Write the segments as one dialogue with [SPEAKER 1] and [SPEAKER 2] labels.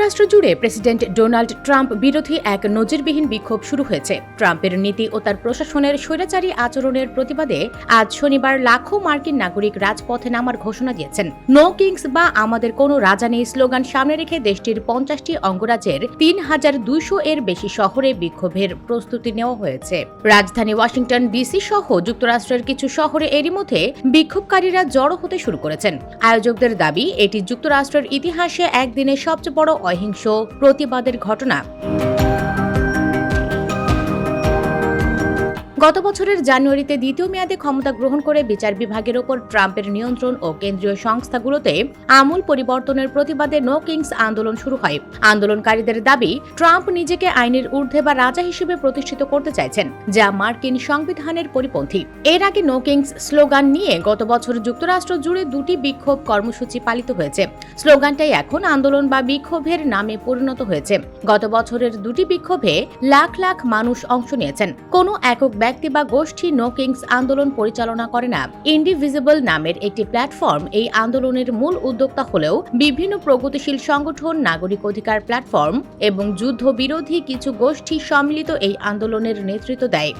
[SPEAKER 1] যুক্তরাষ্ট্র জুড়ে president Donald Trump বিরোধী এক নজিরবিহীন বিক্ষোভ শুরু হয়েছে। ট্রাম্পের নীতি ও তার প্রশাসনের স্বৈরাচারী আচরণের প্রতিবাদে আজ শনিবার লাখো মার্কিন নাগরিক রাজপথে নামার ঘোষণা দিয়েছেন। নো কিংস বা আমাদের কোনো রাজা নেই স্লোগান সামনে রেখে দেশটির 50টি অঙ্গরাজ্যের ৩,২০০ এর বেশি শহরে বিক্ষোভের প্রস্তুতি নেওয়া হয়েছে। রাজধানী ওয়াশিংটন ডিসি সহ যুক্তরাষ্ট্রের কিছু শহরে এরই মধ্যে বিক্ষোভকারীরা জড়ো হতে শুরু করেছেন। আয়োজকদের দাবি, এটি যুক্তরাষ্ট্রের ইতিহাসে একদিনে সবচেয়ে বড় অহিংস প্রতিবাদের ঘটনা। গত বছরের জানুয়ারিতে দ্বিতীয় মেয়াদে ক্ষমতা গ্রহণ করে বিচার বিভাগের ওপর ট্রাম্পের নিয়ন্ত্রণ ও কেন্দ্রীয় সংস্থাগুলোতে আমূল পরিবর্তনের প্রতিবাদে নো কিংস আন্দোলন শুরু হয়। আন্দোলনকারীদের দাবি, ট্রাম্প নিজেকে আইনের ঊর্ধ্বে বা রাজা হিসেবে প্রতিষ্ঠিত করতে চাইছেন, যা মার্কিন সংবিধানের পরিপন্থী। এর আগে নো কিংস স্লোগান নিয়ে গত বছর যুক্তরাষ্ট্র জুড়ে দুটি বিক্ষোভ কর্মসূচি পালিত হয়েছে। স্লোগানটাই এখন আন্দোলন বা বিক্ষোভের নামে পরিণত হয়েছে। গত বছরের দুটি বিক্ষোভে লাখ লাখ মানুষ অংশ নিয়েছেন। কোনো একক ব্যক্তি বা গোষ্ঠী নো কিংস আন্দোলন পরিচালনা করে না। ইন্ডিভিজিবল নামের একটি প্ল্যাটফর্ম এই আন্দোলনের মূল উদ্যোক্তা হলেও বিভিন্ন প্রগতিশীল সংগঠন, নাগরিক অধিকার প্ল্যাটফর্ম এবং যুদ্ধ বিরোধী কিছু গোষ্ঠী সম্মিলিত এই আন্দোলনের নেতৃত্ব দেয়।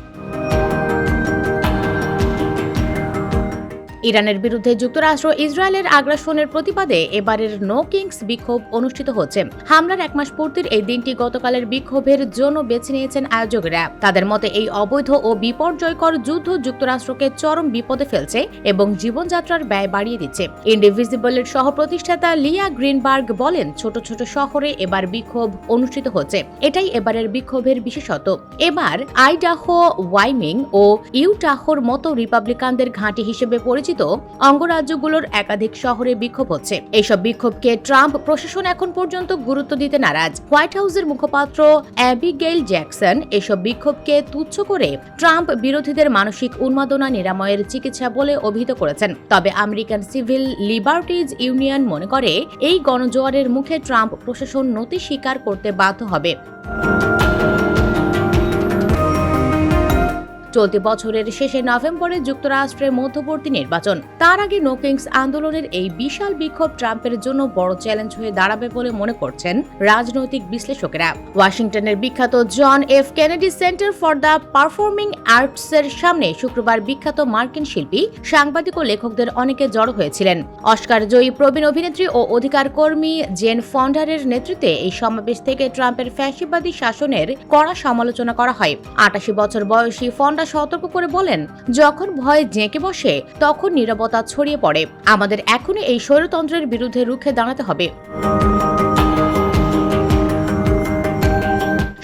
[SPEAKER 1] ইরানের বিরুদ্ধে যুক্তরাষ্ট্র ইসরায়েলের আগ্রাসনের প্রতিবাদে এবারের নো কিংস বিক্ষোভ অনুষ্ঠিত হচ্ছে। হামলার এক মাস পূর্তির এই দিনটি গতকালের বিক্ষোভের জন্য বেছে নিয়েছেন আয়োজকেরা। তাদের মতে এই অবৈধ ও বিপর্যয়কর যুদ্ধ যুক্তরাষ্ট্রকে চরম বিপদে ফেলছে এবং জীবনযাত্রার ব্যয় বাড়িয়ে দিচ্ছে। ইন্ডিভিজিবলের সহ প্রতিষ্ঠাতা লিয়া গ্রিনবার্গ বলেন, ছোট ছোট শহরে এবার বিক্ষোভ অনুষ্ঠিত হচ্ছে, এটাই এবারের বিক্ষোভের বিশেষত্ব। এবার আইডাহো, ওয়াইমিং ও ইউটাহোর মতো রিপাবলিকানদের ঘাঁটি হিসেবে পরিচিত অঙ্গরাজ্যগুলোর একাধিক শহরে বিক্ষোভ হচ্ছে। এইসব বিক্ষোভকে ট্রাম্প প্রশাসন এখন পর্যন্ত গুরুত্ব দিতে নারাজ। হোয়াইট হাউসের মুখপাত্র অ্যাবিগেইল জ্যাকসন এসব বিক্ষোভকে তুচ্ছ করে ট্রাম্প বিরোধীদের মানসিক উন্মাদনা নিরাময়ের চিকিৎসা বলে অভিহিত করেছেন। তবে আমেরিকান সিভিল লিবার্টিজ ইউনিয়ন মনে করে, এই গণজোয়ারের মুখে ট্রাম্প প্রশাসন নতি স্বীকার করতে বাধ্য হবে। চলতি বছরের শেষে নভেম্বরে যুক্তরাষ্ট্রের মধ্যবর্তী নির্বাচন। তার আগে নো কিংস আন্দোলনের এই বিশাল বিক্ষোভ ট্রাম্পের জন্য বড় চ্যালেঞ্জ হয়ে দাঁড়াবে বলে মনে করছেন রাজনৈতিক বিশ্লেষকেরা। ওয়াশিংটনের বিখ্যাত John F Kennedy Center for the performing আর্টসের সামনে শুক্রবার বিখ্যাত মার্কিন শিল্পী, সাংবাদিক ও লেখকদের অনেকে জড়ো হয়েছিলেন। অস্কার জয়ী প্রবীণ অভিনেত্রী ও অধিকার কর্মী জেন ফন্ডারের নেতৃত্বে এই সমাবেশ থেকে ট্রাম্পের ফ্যাসিবাদী শাসনের কড়া সমালোচনা করা হয়। ৮৮ বছর বয়সী ফন্ডা সতর্ক করে বলেন, যখন ভয় জেঁকে বসে তখন নীরবতা ছড়িয়ে পড়ে। আমাদের এখনই এই স্বৈরতন্ত্রের বিরুদ্ধে রুখে দাঁড়াতে হবে।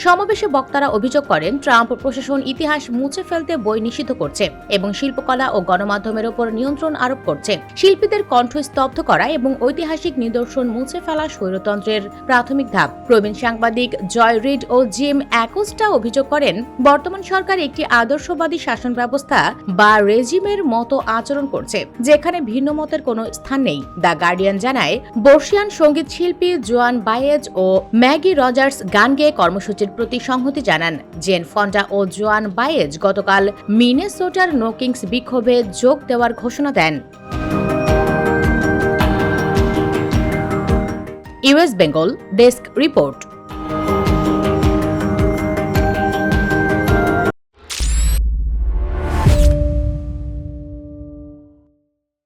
[SPEAKER 1] সমাবেশে বক্তারা অভিযোগ করেন, ট্রাম্প প্রশাসন ইতিহাস মুছে ফেলতে বই নিষিদ্ধ করছে এবং শিল্পকলা ও গণমাধ্যমের ওপর নিয়ন্ত্রণ আরোপ করছে। শিল্পীদের কণ্ঠ স্তব্ধ করা এবং ঐতিহাসিক নিদর্শন মুছে ফেলা স্বৈরতন্ত্রের প্রাথমিক ধাপ। প্রবীণ সাংবাদিক জয় রিড ও জিম অ্যাকোস্টা অভিযোগ করেন, বর্তমান সরকার একটি আদর্শবাদী শাসন ব্যবস্থা বা রেজিমের মতো আচরণ করছে, যেখানে ভিন্ন মতের কোনো স্থান নেই। দ্য গার্ডিয়ান জানায়, বর্ষিয়ান সঙ্গীত শিল্পী জোয়ান বায়েজ ও ম্যাগি রজার্স গান গেয়ে কর্মসূচির প্রতি সংহতি জানান। জেন ফন্ডা ও জোয়ান বায়েজ গতকাল মিনেসোটার নো কিংস বিক্ষোভে যোগ দেওয়ার ঘোষণা দেন। US Bengal desk report.